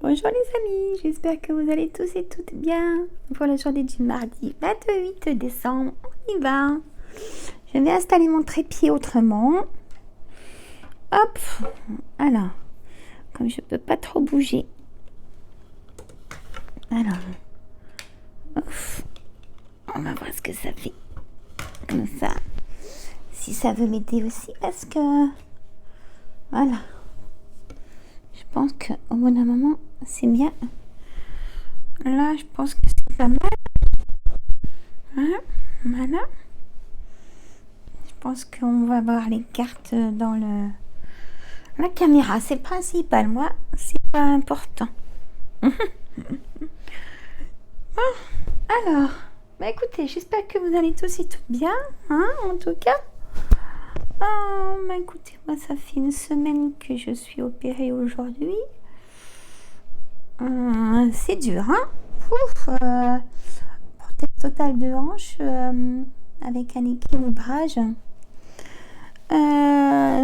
Bonjour les amis, j'espère que vous allez tous et toutes bien pour la journée du mardi 28 décembre. On y va. Je vais installer mon trépied autrement. Hop, alors, comme je peux pas trop bouger. Alors, ouf, on va voir ce que ça fait. Comme ça, si ça veut m'aider aussi, parce que, voilà. Je pense qu'au bout d'un moment, c'est bien. Là, je pense que c'est pas mal. Hein, voilà. Je pense qu'on va voir les cartes dans la caméra. C'est principal. Moi, c'est pas important. Alors, bah écoutez, j'espère que vous allez tous et toutes bien. Hein, en tout cas. Bah écoutez, moi, ça fait une semaine que je suis opérée aujourd'hui. C'est dur, hein. Ouf, prothèse totale de hanche avec un équilibrage.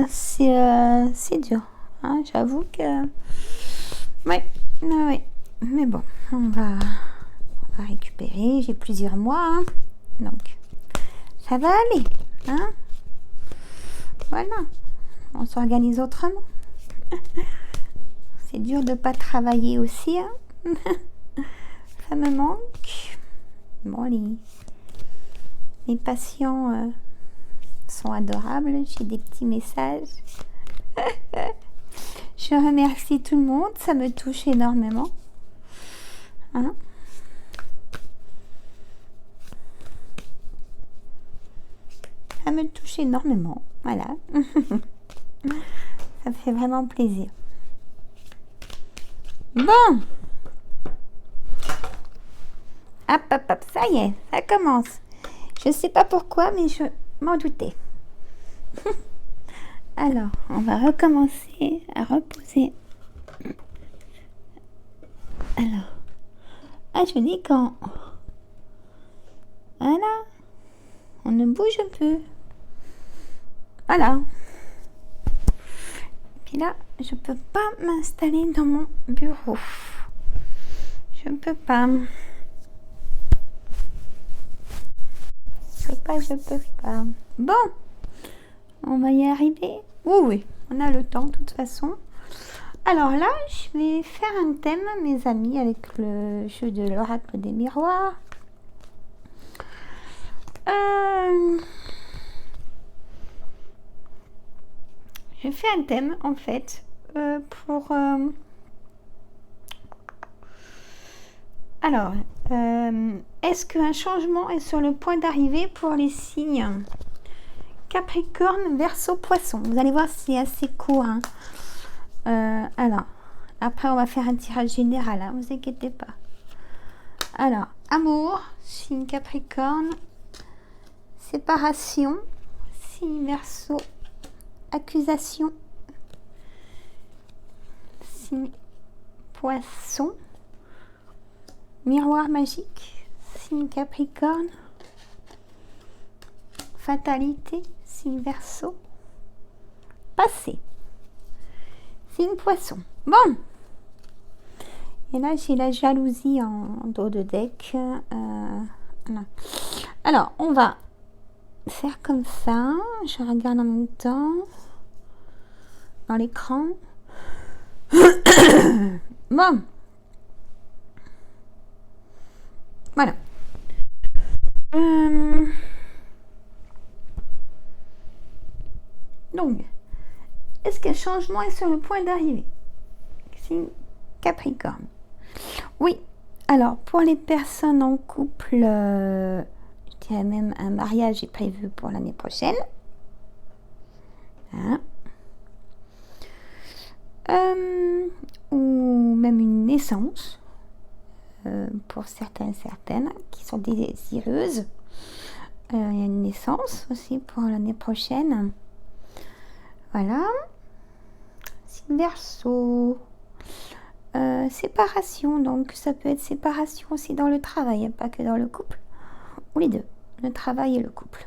C'est dur, hein, j'avoue que ouais, mais bon, on va récupérer. J'ai plusieurs mois, hein, donc ça va aller, hein. Voilà, on s'organise autrement. C'est dur de pas travailler aussi, hein. Ça me manque. Bon, les patients sont adorables. J'ai des petits messages. Je remercie tout le monde. Ça me touche énormément. Hein? Ça me touche énormément. Voilà. Ça fait vraiment plaisir. Bon. Hop, hop, hop. Ça y est, ça commence. Je sais pas pourquoi, mais je m'en doutais. Alors, on va recommencer à reposer. Alors, je dis quand. Voilà. On ne bouge plus. Voilà. Puis là, je peux pas m'installer dans mon bureau. Je peux pas. Je peux pas. Bon. On va y arriver. Oui, on a le temps de toute façon. Alors là, je vais faire un thème, mes amis, avec le jeu de l'oracle des miroirs. Je fais un thème, en fait, pour... Alors, est-ce qu'un changement est sur le point d'arriver pour les signes Capricorne, Verseau, Poisson? Vous allez voir, c'est assez court. Hein. Alors, après, on va faire un tirage général. Hein, vous inquiétez pas. Alors, amour, signe Capricorne. Séparation, signe Verseau. Accusation, signe Poisson. Miroir magique, signe Capricorne. Fatalité, signe Verseau. Passé, signe Poisson. Bon. Et là, j'ai la jalousie en dos de deck. Alors, on va faire comme ça. Je regarde en même temps dans l'écran. Bon. Voilà. Donc, est-ce qu'un changement est sur le point d'arriver? Signe Capricorne. Oui. Alors, pour les personnes en couple, je dirais même un mariage est prévu pour l'année prochaine. Hein? Ou même une naissance. Pour certaines qui sont désireuses. Il y a une naissance aussi pour l'année prochaine. Voilà. Signe Verseau. Séparation, donc ça peut être séparation aussi dans le travail, pas que dans le couple. Ou les deux, le travail et le couple.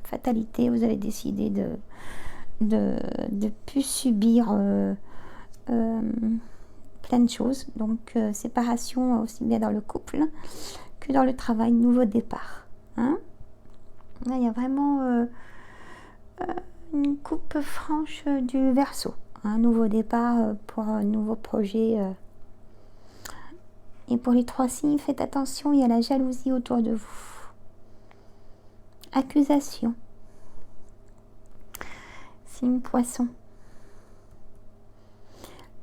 Fatalité, vous allez décider de plus subir plein plein de choses. Donc, séparation aussi bien dans le couple que dans le travail, nouveau départ. Hein. Là, il y a vraiment une coupe franche du Verseau. Un nouveau départ pour un nouveau projet. Et pour les 3 signes, faites attention, il y a la jalousie autour de vous. Accusation. Signe Poisson.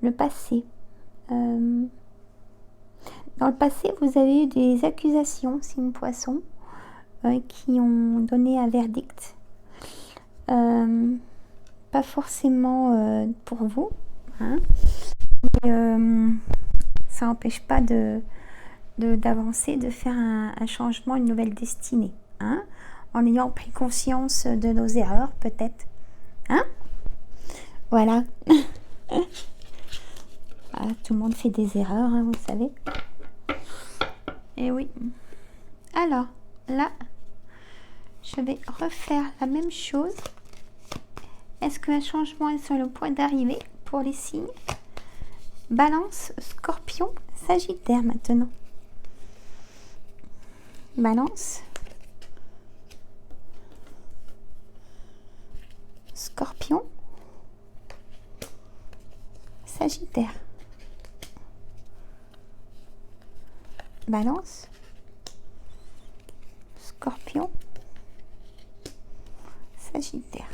Le passé. Dans le passé, vous avez eu des accusations, signe Poisson, qui ont donné un verdict. Pas forcément pour vous, hein, mais ça n'empêche pas d'avancer, de faire un changement, une nouvelle destinée, hein, en ayant pris conscience de nos erreurs, peut-être. Hein? Voilà. Ah, tout le monde fait des erreurs, hein, vous savez. Et oui. Alors, là, je vais refaire la même chose. Est-ce qu'un changement est sur le point d'arriver pour les signes? Balance, Scorpion, Sagittaire maintenant. Balance. Scorpion. Sagittaire. Balance. Scorpion. Sagittaire.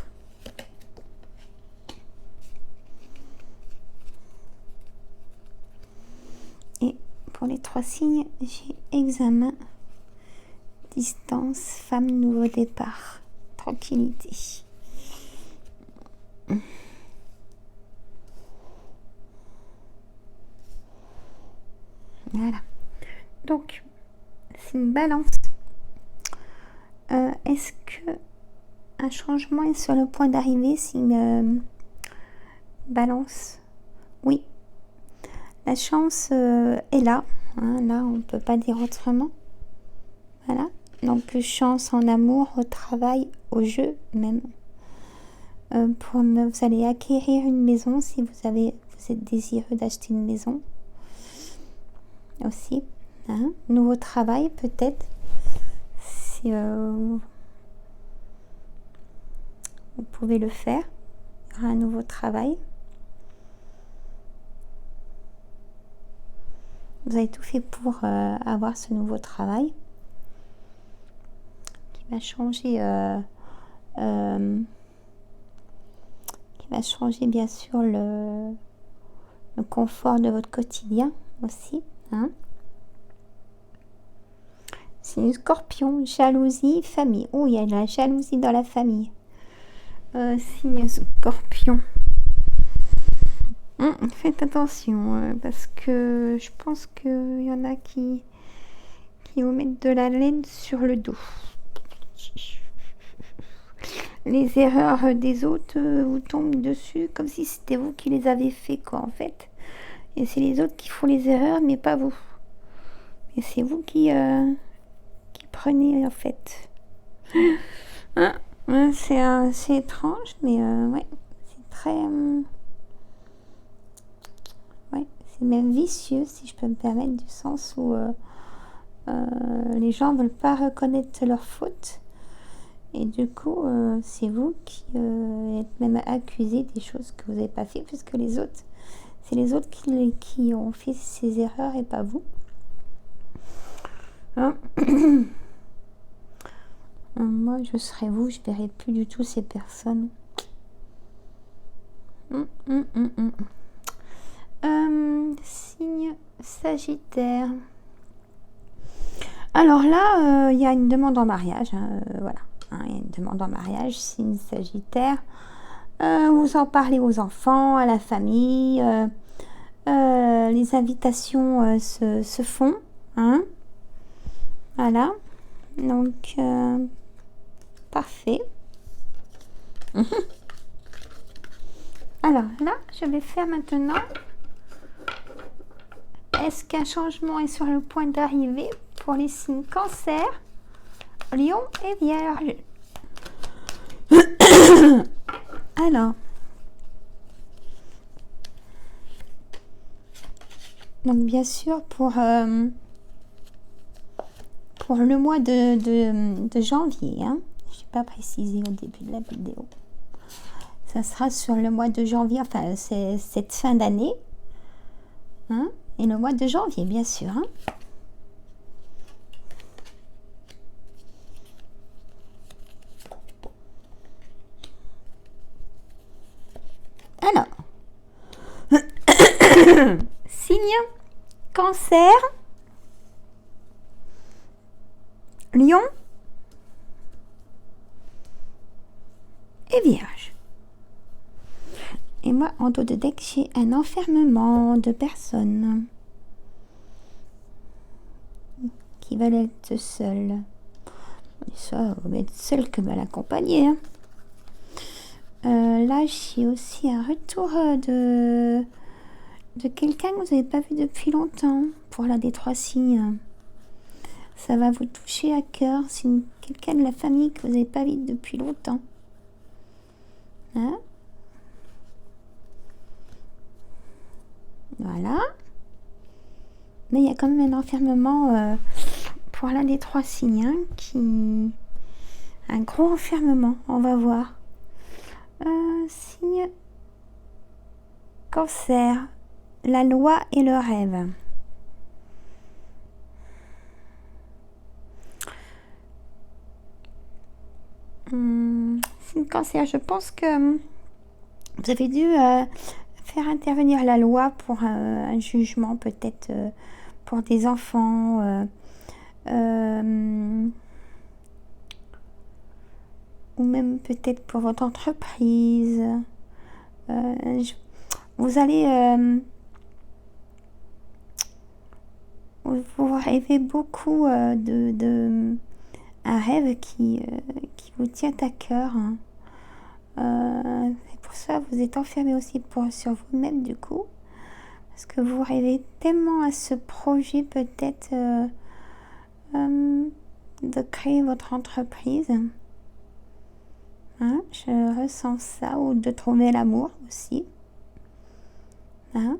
Et pour les 3 signes, j'ai examen, distance, femme, nouveau départ, tranquillité. Voilà. Donc, c'est une balance. Est-ce que un changement est sur le point d'arriver? C'est une balance. Oui. La chance est là. Hein, là, on ne peut pas dire autrement. Voilà. Donc, chance en amour, au travail, au jeu même. Vous allez acquérir une maison si vous êtes désireux d'acheter une maison. Aussi. Hein, nouveau travail peut-être. Si vous pouvez le faire. Il y aura un nouveau travail. Vous avez tout fait pour avoir ce nouveau travail qui va changer bien sûr le confort de votre quotidien aussi. Hein. C'est une Scorpion, jalousie, famille. Oh, il y a de la jalousie dans la famille. Signe Scorpion. Faites attention, parce que je pense qu'il y en a qui vous mettent de la laine sur le dos. Les erreurs des autres vous tombent dessus comme si c'était vous qui les avez fait, quoi, en fait. Et c'est les autres qui font les erreurs, mais pas vous. Et c'est vous qui prenez, en fait. C'est étrange, mais ouais, c'est très... ouais, c'est même vicieux, si je peux me permettre, du sens où les gens ne veulent pas reconnaître leurs fautes. Et du coup, c'est vous qui êtes même accusé des choses que vous n'avez pas fait, puisque c'est les autres qui ont fait ces erreurs et pas vous. Hein. Moi, je serais vous, je ne verrai plus du tout ces personnes. Signe Sagittaire. Alors là, il y a une demande en mariage. Hein, voilà. Il y a une demande en mariage, signe Sagittaire. Vous en parlez aux enfants, à la famille. Les invitations se font. Hein. Voilà. Donc, parfait. Alors là, je vais faire maintenant. Est-ce qu'un changement est sur le point d'arriver pour les signes Cancer, Lion et Vierge? Alors, Donc bien sûr, pour le mois de janvier, hein, je n'ai pas précisé au début de la vidéo. Ça sera sur le mois de janvier, enfin c'est cette fin d'année, hein, et le mois de janvier, bien sûr. Hein. Alors, signe Cancer, Lion et Vierge. Et moi, en dos de deck, j'ai un enfermement de personnes qui veulent être seules. Ça, on va être seul que mal accompagné. Hein. Là, j'ai aussi un retour de quelqu'un que vous n'avez pas vu depuis longtemps pour la des 3 signes. Ça va vous toucher à cœur. C'est quelqu'un de la famille que vous n'avez pas vu depuis longtemps. Hein? Voilà. Mais il y a quand même un enfermement pour l'un des 3 signes. Hein, un gros enfermement, on va voir. Signe Cancer, la loi et le rêve. Signe Cancer, je pense que vous avez dû faire intervenir la loi pour un jugement, peut-être pour des enfants, ou même peut-être pour votre entreprise. Vous allez... vous rêvez beaucoup un rêve qui vous tient à cœur. Hein. C'est pour ça que vous êtes enfermé aussi sur vous-même du coup. Parce que vous rêvez tellement à ce projet peut-être de créer votre entreprise. Hein, je ressens ça. Ou de trouver l'amour aussi. Hein.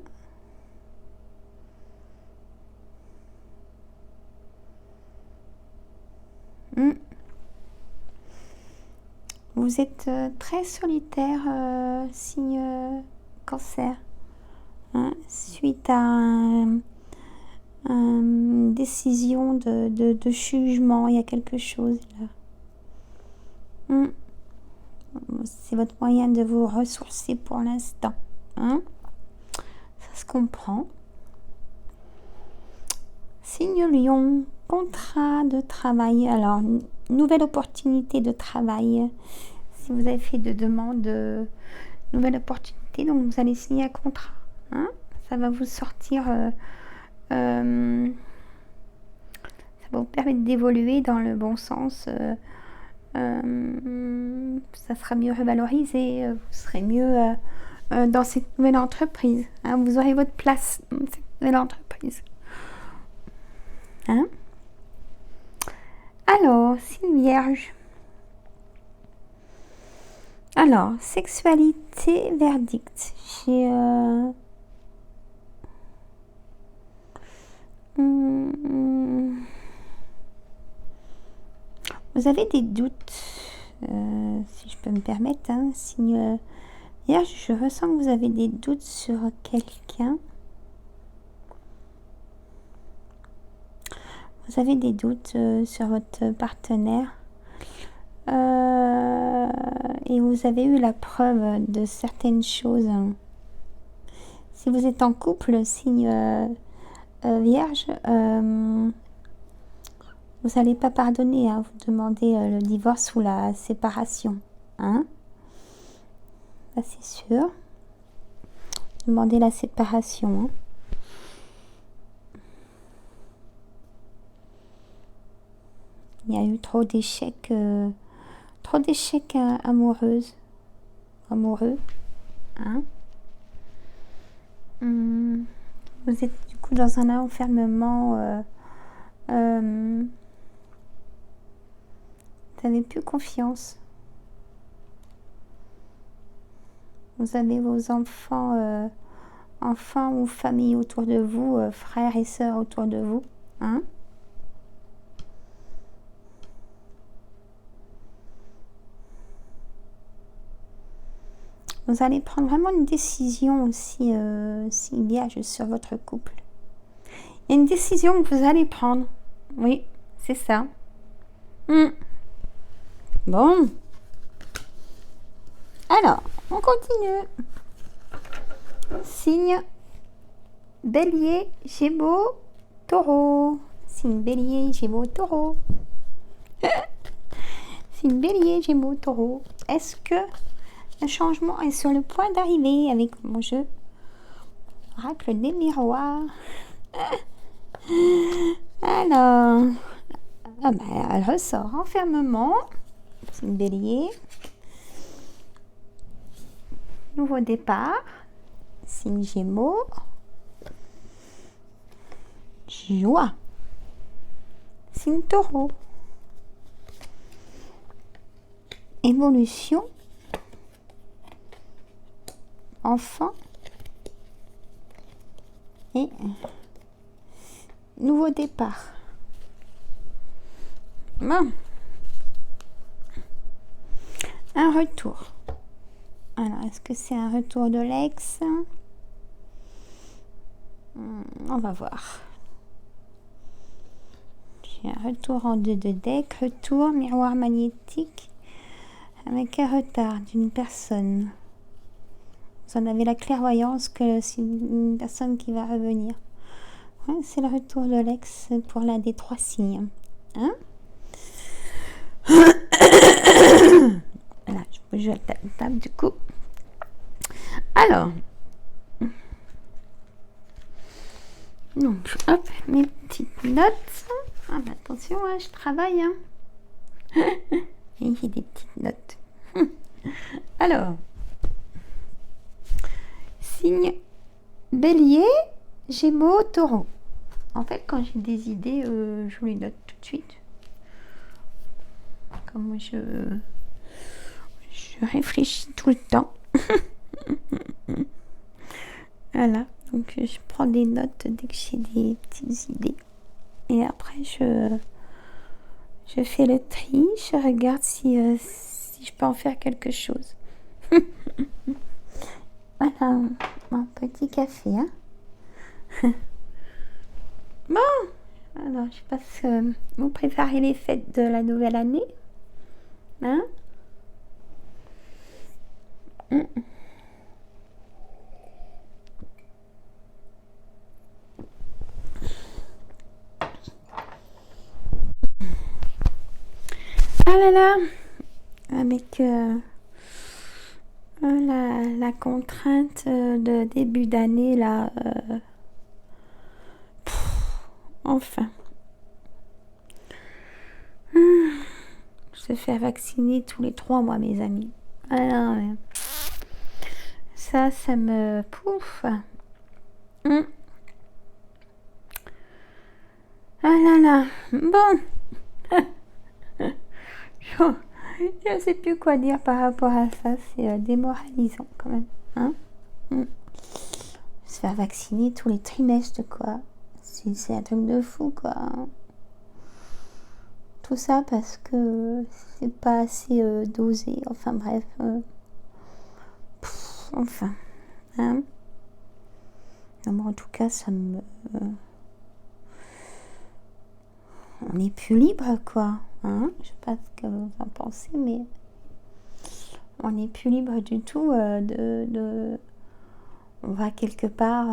Vous êtes très solitaire, signe Cancer. Hein, suite à une décision de jugement, il y a quelque chose là. C'est votre moyen de vous ressourcer pour l'instant. Hein, ça se comprend. Signe Lion, contrat de travail. Alors, nouvelle opportunité de travail. Si vous avez fait de demandes de nouvelle opportunité, donc vous allez signer un contrat. Hein, ça va vous sortir... ça va vous permettre d'évoluer dans le bon sens. Ça sera mieux revalorisé. Vous serez mieux dans cette nouvelle entreprise. Hein, vous aurez votre place dans cette nouvelle entreprise. Hein? Alors, signe Vierge. Alors, sexualité, verdict. J'ai... Vous avez des doutes, si je peux me permettre, hein, signe Vierge, je ressens que vous avez des doutes sur quelqu'un. Vous avez des doutes sur votre partenaire. Et vous avez eu la preuve de certaines choses. Si vous êtes en couple, signe Vierge, vous n'allez pas pardonner, hein, vous demandez le divorce ou la séparation. Hein, ça c'est sûr. Demandez la séparation. Hein. Il y a eu trop d'échecs amoureux. Hein. Vous êtes du coup dans un enfermement. Vous n'avez plus confiance. Vous avez vos enfants enfants ou famille autour de vous, frères et sœurs autour de vous. Hein? Vous allez prendre vraiment une décision aussi s'il y a sur votre couple. Il y a une décision que vous allez prendre. Oui, c'est ça. Bon. Alors, on continue. Signe Bélier, Gémeaux, Taureau. Signe Bélier, Gémeaux, Taureau. Signe Bélier, Gémeaux, Taureau. Est-ce que un changement est sur le point d'arriver avec mon jeu Oracle des miroirs. Alors, elle ressort enfermement. Signe Bélier. Nouveau départ. Signe Gémeaux. Joie. Signe Taureau. Évolution. Enfant. Et nouveau départ. Bon. Un retour. Alors, est-ce que c'est un retour de l'ex? On va voir. J'ai un retour en 2 de deck. Retour, miroir magnétique. Avec un retard d'une personne. Vous en avez la clairvoyance que c'est une personne qui va revenir. Ouais, c'est le retour de l'ex pour l'un des 3 signes. Hein? Voilà, je peux jouer à la table du coup. Alors. Donc, hop, mes petites notes. Ah, bah, attention, hein, je travaille. Hein. Et j'ai des petites notes. Alors. Signe Bélier, Gémeaux, Taureau. En fait, quand j'ai des idées, je vous les note tout de suite. Comme je réfléchis tout le temps. Voilà, donc je prends des notes dès que j'ai des petites idées. Et après, je fais le tri, je regarde si je peux en faire quelque chose. Voilà, un petit café. Hein. Bon, alors je passe. Vous préparez les fêtes de la nouvelle année, hein? Ah là là, avec la contrainte de début d'année là. Enfin. Se faire vacciner tous les 3 mois, mes amis. Alors, ça me pouf. Ah là là. Bon. Je ne sais plus quoi dire par rapport à ça. C'est démoralisant quand même. Hein? Se faire vacciner tous les trimestres, quoi. C'est un truc de fou, quoi. Tout ça parce que c'est pas assez dosé. Enfin bref. Enfin. Hein? Non, mais en tout cas, ça me... on n'est plus libre, quoi. Hein? Je sais pas ce que vous en pensez, mais on n'est plus libre du tout on va quelque part,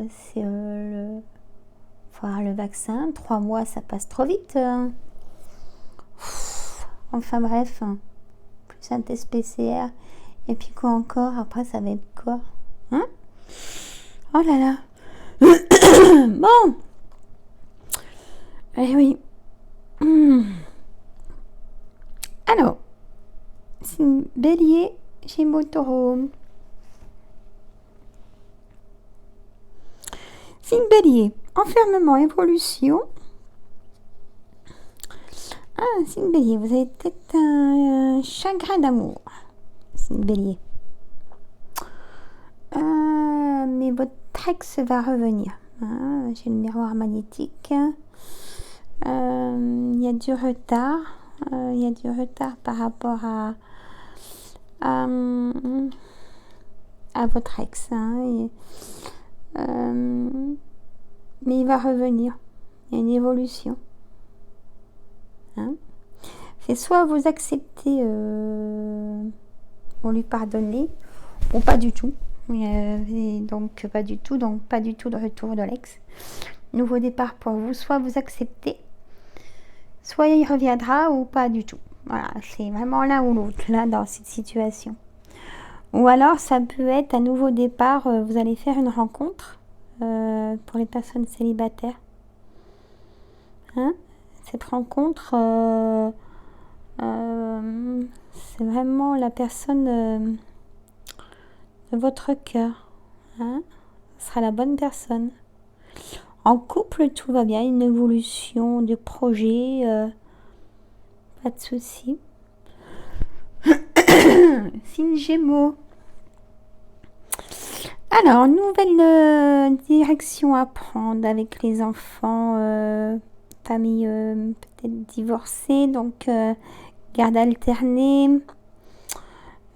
c'est voir le vaccin. 3 mois, ça passe trop vite. Hein. Enfin bref, plus un test PCR. Et puis quoi encore? Après, ça va être quoi? Hein? Oh là là. Bon. Eh oui. Alors, signe Bélier, Gémeaux, Taureau. Signe Bélier, enfermement, évolution. Ah, signe Bélier, vous avez peut-être un chagrin d'amour. Signe Bélier. Mais votre ex va revenir. Hein, j'ai le miroir magnétique. Il y a du retard. Il y a du retard par rapport à votre ex. Hein, mais il va revenir. Il y a une évolution. Hein. C'est soit vous acceptez pour lui pardonner, ou pas du tout. Donc pas du tout de retour de l'ex. Nouveau départ pour vous, soit vous acceptez, soit il reviendra ou pas du tout. Voilà, c'est vraiment l'un ou l'autre là dans cette situation. Ou alors ça peut être un nouveau départ, vous allez faire une rencontre pour les personnes célibataires. Hein, cette rencontre, c'est vraiment la personne de votre cœur. Hein, ce sera la bonne personne. En couple, tout va bien, une évolution de projet, pas de souci. Signe Gémeaux. Alors, nouvelle direction à prendre avec les enfants, famille peut-être divorcée, donc garde alternée.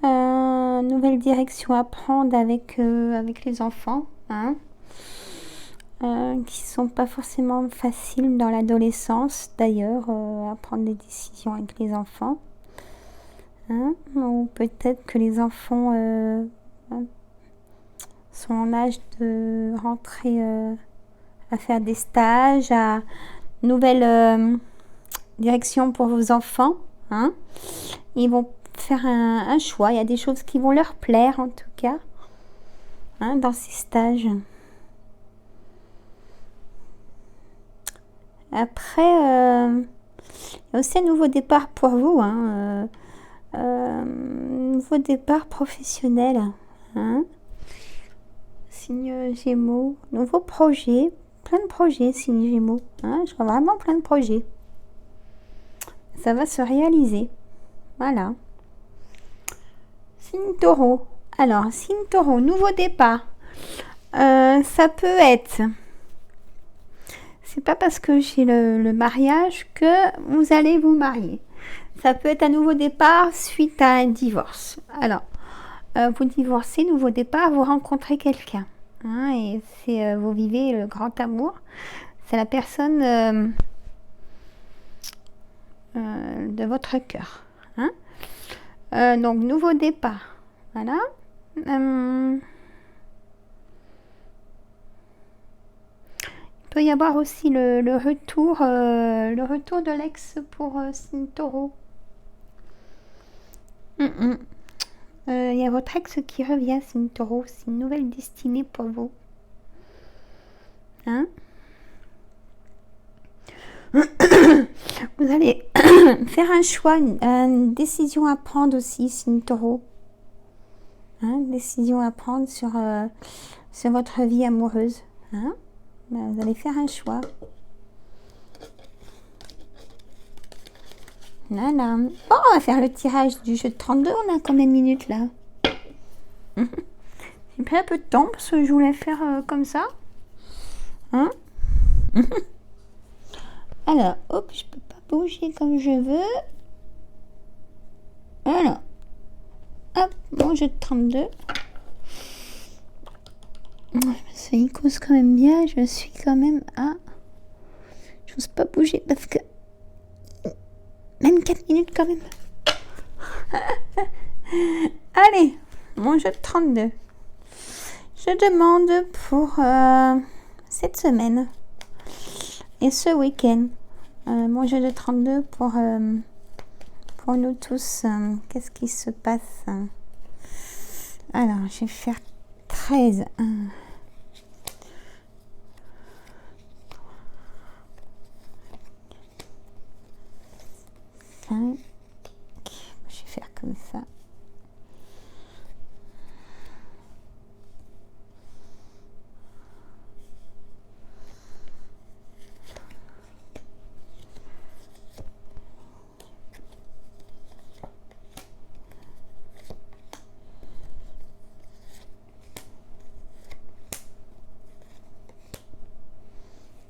Nouvelle direction à prendre avec les enfants, hein, qui sont pas forcément faciles dans l'adolescence d'ailleurs, à prendre des décisions avec les enfants. Hein, ou peut-être que les enfants sont en âge de rentrer à faire des stages, à nouvelle direction pour vos enfants. Hein. Ils vont faire un choix. Il y a des choses qui vont leur plaire en tout cas, hein, dans ces stages. Après, il y a aussi un nouveau départ pour vous. Hein, nouveau départ professionnel. Hein. Signe Gémeaux. Nouveau projet. Plein de projets, signe Gémeaux. Hein, je vois vraiment plein de projets. Ça va se réaliser. Voilà. Signe Taureau. Alors, signe Taureau, nouveau départ. Ça peut être... C'est pas parce que j'ai le mariage que vous allez vous marier. Ça peut être un nouveau départ suite à un divorce. Alors, vous divorcez, nouveau départ, vous rencontrez quelqu'un. Hein, et c'est vous vivez le grand amour. C'est la personne de votre cœur. Hein. Donc, nouveau départ. Voilà. Il peut y avoir aussi le retour de l'ex pour signe Taureau. Il y a votre ex qui revient, signe Taureau. C'est une nouvelle destinée pour vous. Hein. Vous allez faire un choix, une décision à prendre aussi, signe Taureau. Hein, décision à prendre sur votre vie amoureuse. Hein. Vous allez faire un choix. Voilà. Bon, on va faire le tirage du jeu de 32. On a combien de minutes là? J'ai pris un peu de temps parce que je voulais faire comme ça. Hein. Alors, hop, je peux pas bouger comme je veux. Voilà. Hop, mon jeu de 32. Ça y cause quand même bien. Je suis quand même à... Je n'ose pas bouger parce que... Même 4 minutes quand même. Allez, mon jeu de 32. Je demande pour cette semaine et ce week-end. Mon jeu de 32 pour nous tous. Qu'est-ce qui se passe? Alors, je vais faire 13. 5. Je vais faire comme ça.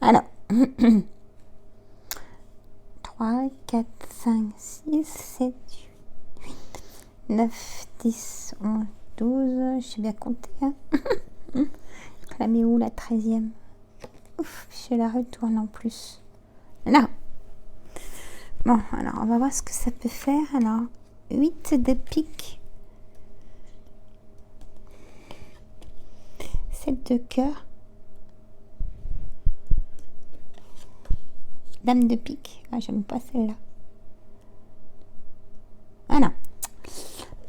Alors, 3, 4, 5, 6, 7, 8, 9, 10, 11, 12. Je sais bien compter. Hein. La met où la 13e? Ouf, je la retourne en plus. Là. Bon, alors on va voir ce que ça peut faire. Alors, 8 de pique. 7 de cœur. Dame de pique. Ah, j'aime pas celle-là. Voilà.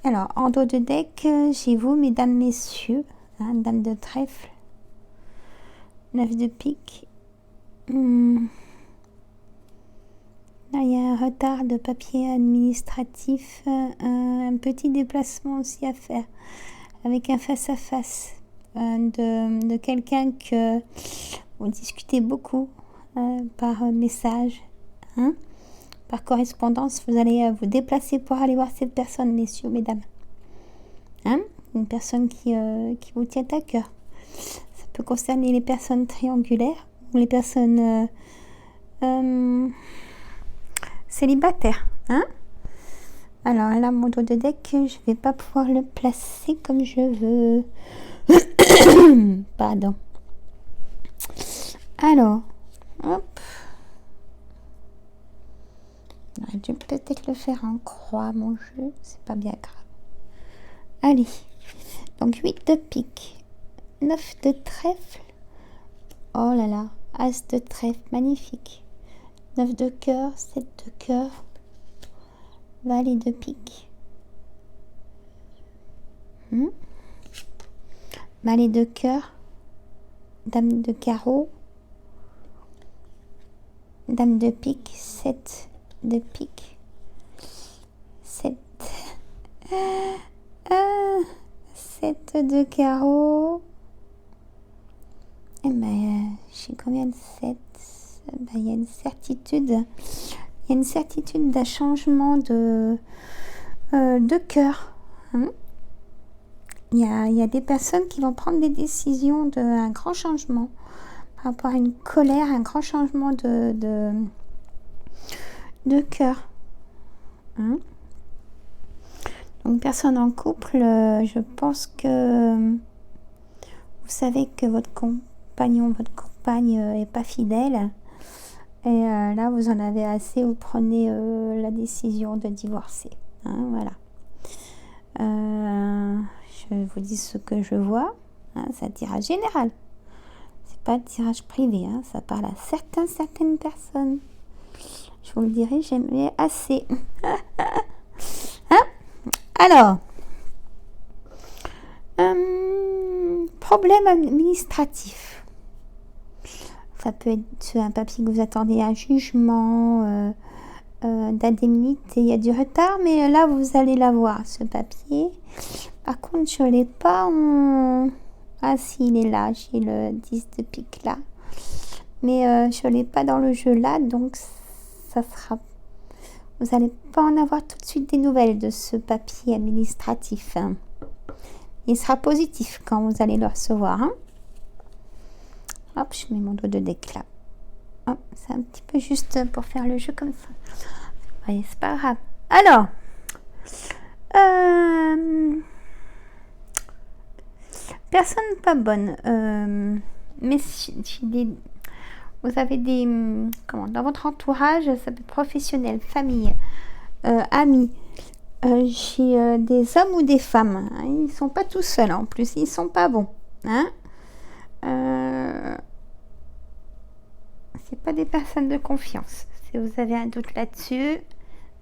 Alors, en dos de deck, j'ai vous, mesdames, messieurs. Hein, dame de trèfle. 9 de pique. Là, il y a un retard de papier administratif. Un petit déplacement aussi à faire. Avec un face-à-face de quelqu'un que vous discutez beaucoup par message. Hein. Par correspondance, vous allez vous déplacer pour aller voir cette personne, messieurs, mesdames. Hein? Une personne qui vous tient à cœur. Ça peut concerner les personnes triangulaires ou les personnes célibataires. Hein? Alors là, mon dos de deck, je ne vais pas pouvoir le placer comme je veux. Pardon. Alors, hop. J'aurais dû peut-être le faire en croix, mon jeu. C'est pas bien grave. Allez. Donc, 8 de pique. 9 de trèfle. Oh là là. As de trèfle. Magnifique. 9 de cœur. 7 de cœur. Valet de pique. Valet de cœur. Dame de carreau. Dame de pique. 7 de pique. 7 de carreau. Et ben, j'ai combien de 7? Ben, il y a une certitude. Il y a une certitude d'un changement de cœur. Hein. Il y a des personnes qui vont prendre des décisions d'un grand changement par rapport à une colère, un grand changement de cœur. Hein. Donc, personne en couple, je pense que vous savez que votre compagnon, votre compagne est pas fidèle. Et là, vous en avez assez, vous prenez la décision de divorcer. Hein, voilà. Je vous dis ce que je vois. Hein, c'est un tirage général. C'est pas un tirage privé. Hein, ça parle à certaines personnes. Je vous le dirai, j'aimais assez. Hein? Alors, problème administratif. Ça peut être un papier que vous attendez à un jugement d'indemnité. Il y a du retard, mais là, vous allez l'avoir, ce papier. Par contre, je ne l'ai pas en... Ah si, il est là. J'ai le 10 de pique là. Mais je ne l'ai pas dans le jeu là, donc ça sera... Vous n'allez pas en avoir tout de suite des nouvelles de ce papier administratif. Hein. Il sera positif quand vous allez le recevoir. Hein. Hop, je mets mon dos de deck là. Hop, c'est un petit peu juste pour faire le jeu comme ça. Oui, c'est pas grave. Alors, personne pas bonne. Mais vous avez des... dans votre entourage, ça peut être professionnel, famille, amis. J'ai des hommes ou des femmes. Hein, ils sont pas tout seuls en plus. Ils sont pas bons. Hein. C'est pas des personnes de confiance. Si vous avez un doute là-dessus,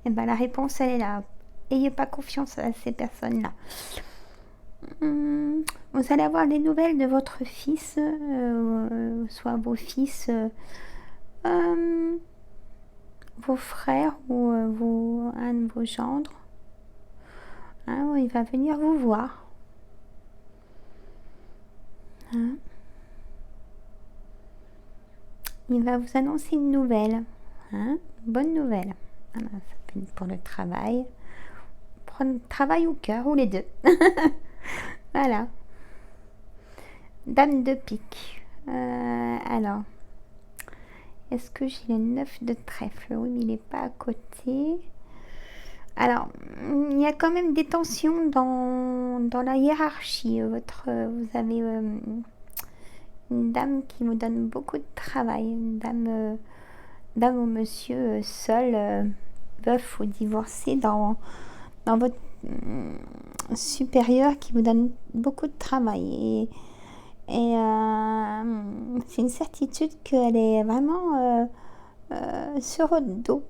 eh ben, la réponse elle est là. Ayez pas confiance à ces personnes-là. Vous allez avoir des nouvelles de votre fils, soit vos fils, vos frères ou un de vos gendres. Hein, il va venir vous voir. Hein. Il va vous annoncer une nouvelle. Hein, une bonne nouvelle. Alors, ça peut être pour le travail. Prendre travail ou cœur, ou les deux. Voilà. Dame de pique. Alors, Est-ce que j'ai le 9 de trèfle? Oui, mais il n'est pas à côté. Alors, il y a quand même des tensions dans la hiérarchie. Vous avez une dame qui vous donne beaucoup de travail, une dame ou monsieur seul, veuf ou divorcé, dans votre supérieur qui vous donne beaucoup de travail. Et c'est une certitude qu'elle est vraiment sur votre dos.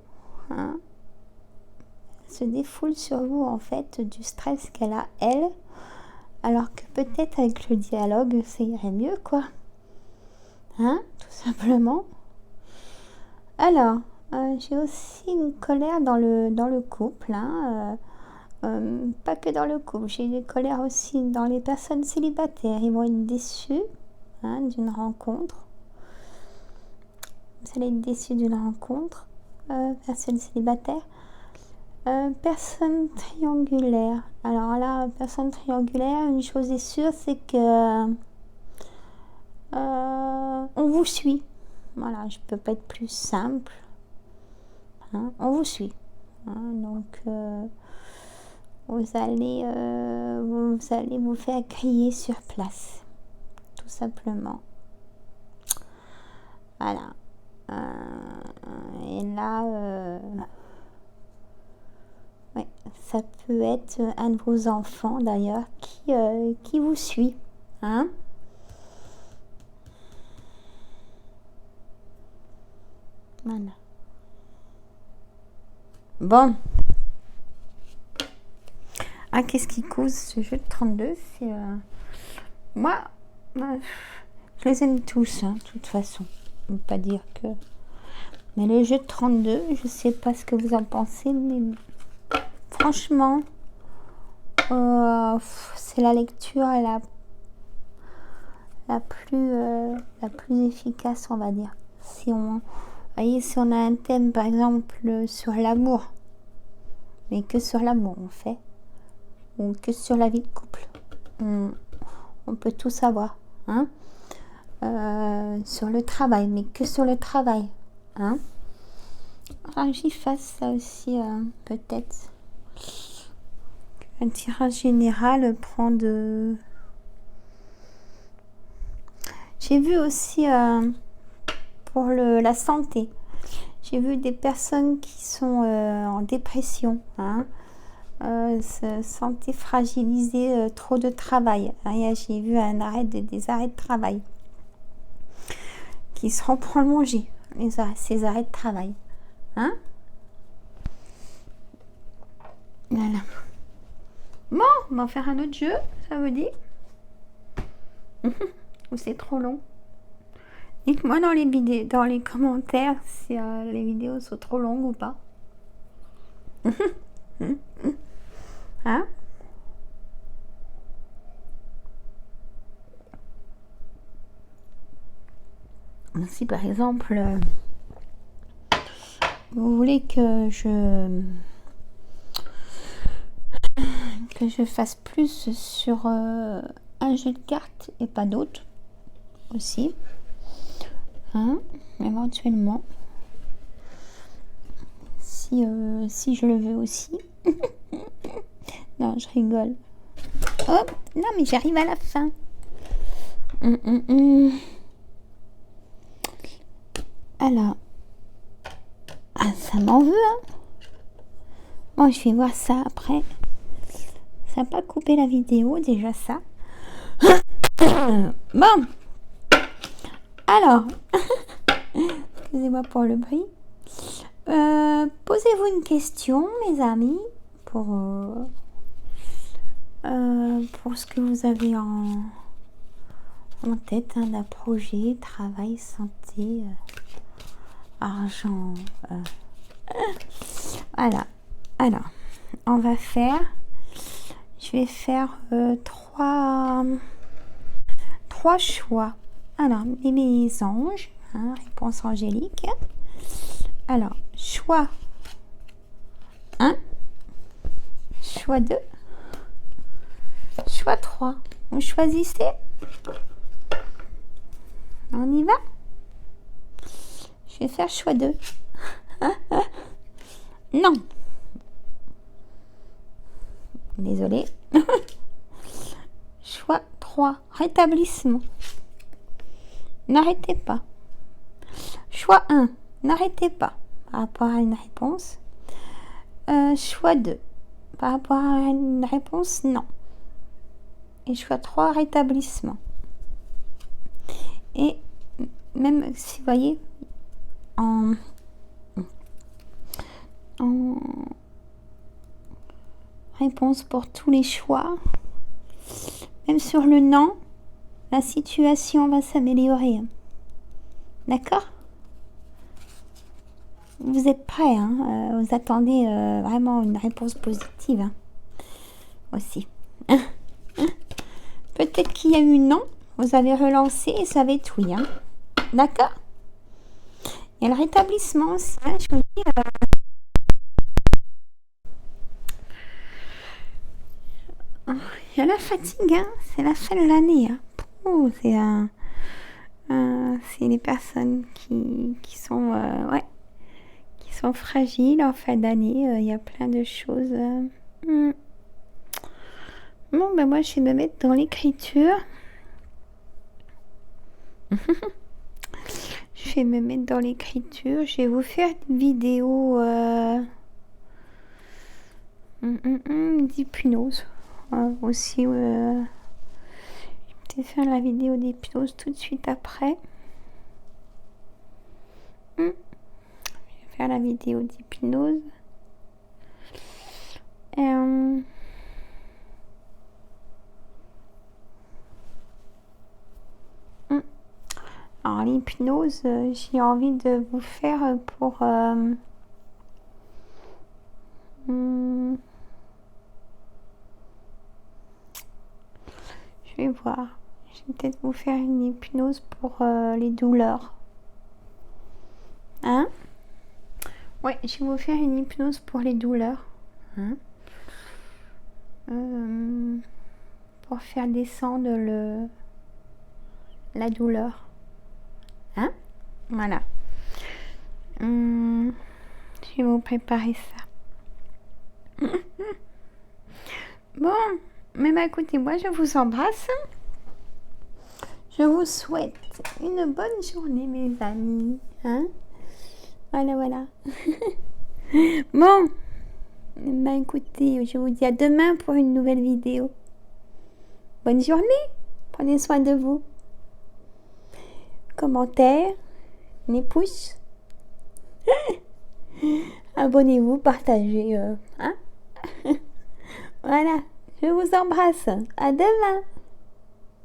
Hein. Elle se défoule sur vous, en fait, du stress qu'elle a, elle. Alors que peut-être avec le dialogue, ça irait mieux, quoi. Hein, tout simplement. Alors, j'ai aussi une colère dans le couple. Hein, pas que dans le couple, j'ai des colères aussi dans les personnes célibataires. Ils vont être déçus d'une rencontre. Vous allez être déçus d'une rencontre. Personne célibataire. Personne triangulaire. Alors là, personne triangulaire, une chose est sûre, c'est que on vous suit. Voilà, je peux pas être plus simple. Hein, on vous suit. Hein, donc vous allez vous faire crier sur place, tout simplement. Voilà. Et là, ouais, ça peut être un de vos enfants d'ailleurs qui vous suit. Hein? Voilà. Bon. Ah, qu'est-ce qui cause ce jeu de 32? C'est moi, je les aime tous, hein, de toute façon. Je ne veux pas dire que... Mais le jeu de 32, je sais pas ce que vous en pensez, mais franchement, c'est la lecture la plus efficace, on va dire. Si on a un thème, par exemple, sur l'amour, mais que sur l'amour, on fait, ou que sur la vie de couple, on peut tout savoir, hein. Sur le travail, mais que sur le travail, hein. Alors, j'y fasse ça aussi, peut-être. Un tirage général prend de... J'ai vu aussi pour la santé. J'ai vu des personnes qui sont en dépression, hein, santé fragilisée, trop de travail. Hein, j'ai vu des arrêts de travail qui seront prolongés, ces arrêts de travail. Hein? Voilà. Bon, on va faire un autre jeu, ça vous dit? Ou c'est trop long? Dites-moi dans les commentaires si les vidéos sont trop longues ou pas. Hein? Si par exemple vous voulez que je fasse plus sur un jeu de cartes et pas d'autres aussi, hein, éventuellement, si je le veux aussi. Non, je rigole. Hop, non mais j'arrive à la fin. Alors, ça m'en veut, hein. Bon, je vais voir ça après. Ça n'a pas coupé la vidéo, déjà ça. Bon. Alors, excusez-moi pour le bruit. Posez-vous une question, mes amis, pour ce que vous avez en tête, hein, d'un projet, travail, santé, argent. Voilà. Alors, on va faire... Je vais faire trois choix. Alors, mes anges, hein, réponse angélique. Alors, choix 1, choix 2, choix 3. Vous choisissez. On y va? Je vais faire choix 2. Non. Désolée. Choix 3. Rétablissement. N'arrêtez pas. Choix 1. N'arrêtez pas par rapport à une réponse. Choix 2. Par rapport à une réponse, non. Et choix 3, rétablissement. Et même si vous voyez, en réponse pour tous les choix, même sur le non, la situation va s'améliorer. D'accord? Vous êtes prêts, hein? Vous attendez vraiment une réponse positive, hein? Aussi. Peut-être qu'il y a eu non, vous avez relancé et ça va être oui, hein? D'accord? Il y a le rétablissement aussi, hein? Je vous dis, il y a la fatigue, hein? C'est la fin de l'année, hein? Oh, c'est les personnes qui sont ouais, qui sont fragiles en fin d'année. Il y a plein de choses. Bon, ben moi, je vais me mettre dans l'écriture. Je vais me mettre dans l'écriture. Je vais vous faire une vidéo d'hypnose. Aussi, je vais peut-être faire la vidéo d'hypnose tout de suite après. Je vais faire la vidéo d'hypnose. Alors l'hypnose, j'ai envie de vous faire pour je vais voir. Je vais peut-être vous faire une hypnose pour les douleurs. Hein? Ouais, je vais vous faire une hypnose pour les douleurs. Hein? Pour faire descendre la douleur. Hein? Voilà. Je vais vous préparer ça. Bon, mais bah écoutez, moi je vous embrasse. Je vous souhaite une bonne journée, mes amis. Hein? Voilà, voilà. Bon, bah écoutez, je vous dis à demain pour une nouvelle vidéo. Bonne journée. Prenez soin de vous. Commentaires, les pouces. Abonnez-vous, partagez. Hein? Voilà, je vous embrasse. À demain.